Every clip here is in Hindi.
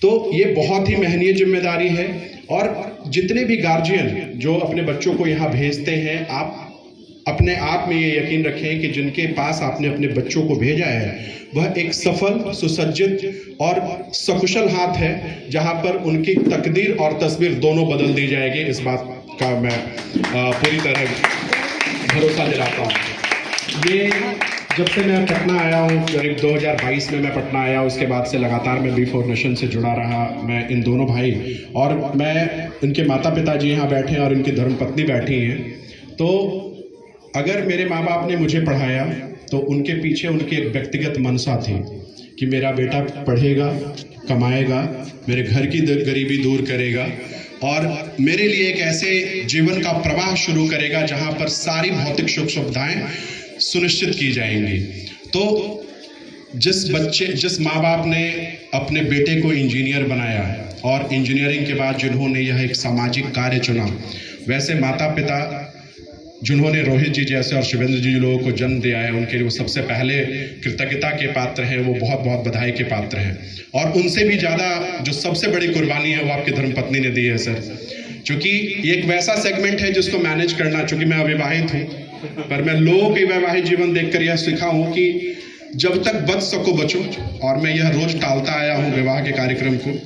तो ये बहुत ही महनीय जिम्मेदारी है। और जितने भी गार्जियन जो अपने बच्चों को यहाँ भेजते हैं, आप अपने आप में ये यकीन रखें कि जिनके पास आपने अपने बच्चों को भेजा है वह एक सफल, सुसज्जित और सकुशल हाथ है, जहां पर उनकी तकदीर और तस्वीर दोनों बदल दी जाएगी। इस बात का मैं पूरी तरह भरोसा दिलाता हूँ। ये जब से मैं पटना आया हूँ, करीब 2022 में मैं पटना आया, उसके बाद से लगातार मैं B4 नेशन से जुड़ा रहा। मैं इन दोनों भाई और मैं इनके माता पिता जी यहाँ बैठे हैं और इनकी धर्मपत्नी बैठी हैं। तो अगर मेरे माँ बाप ने मुझे पढ़ाया तो उनके पीछे उनकी एक व्यक्तिगत मनसा थी कि मेरा बेटा पढ़ेगा, कमाएगा, मेरे घर की गरीबी दूर करेगा और मेरे लिए एक ऐसे जीवन का प्रवाह शुरू करेगा जहाँ पर सारी भौतिक सुख सुविधाएं सुनिश्चित की जाएंगी। तो जिस माँ बाप ने अपने बेटे को इंजीनियर बनाया और इंजीनियरिंग के बाद जिन्होंने यह एक सामाजिक कार्य चुना, वैसे माता पिता जिन्होंने रोहित जी जैसे और शिवेंद्र जी लोगों को जन्म दिया है, उनके लिए वो सबसे पहले कृतज्ञता के पात्र हैं, वो बहुत बहुत बधाई के पात्र हैं। और उनसे भी ज़्यादा जो सबसे बड़ी कुर्बानी है वो आपकी धर्मपत्नी ने दी है सर, क्योंकि ये एक वैसा सेगमेंट है जिसको मैनेज करना, चूँकि मैं अविवाहित हूँ, पर मैं लोगों के वैवाहिक जीवन देखकर यह सीखा हूँ कि जब तक बच सको बचो। और मैं यह रोज़ टालता आया हूँ विवाह के कार्यक्रम को।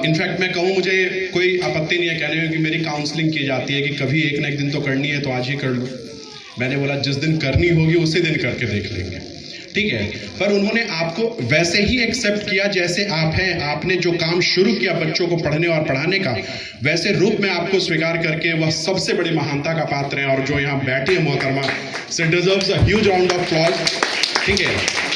इनफैक्ट मैं कहूँ, मुझे कोई आपत्ति नहीं है कहने में कि मेरी काउंसलिंग की जाती है कि कभी एक ना एक दिन तो करनी है, तो आज ही कर लो। मैंने बोला जिस दिन करनी होगी उसी दिन करके देख लेंगे, ठीक है। पर उन्होंने आपको वैसे ही एक्सेप्ट किया जैसे आप हैं। आपने जो काम शुरू किया बच्चों को पढ़ने और पढ़ाने का, वैसे रूप में आपको स्वीकार करके वह सबसे बड़ी महानता का पात्र है। और जो यहाँ बैठे हैं मोहतरमा, से deserves a huge round of applause, ठीक है।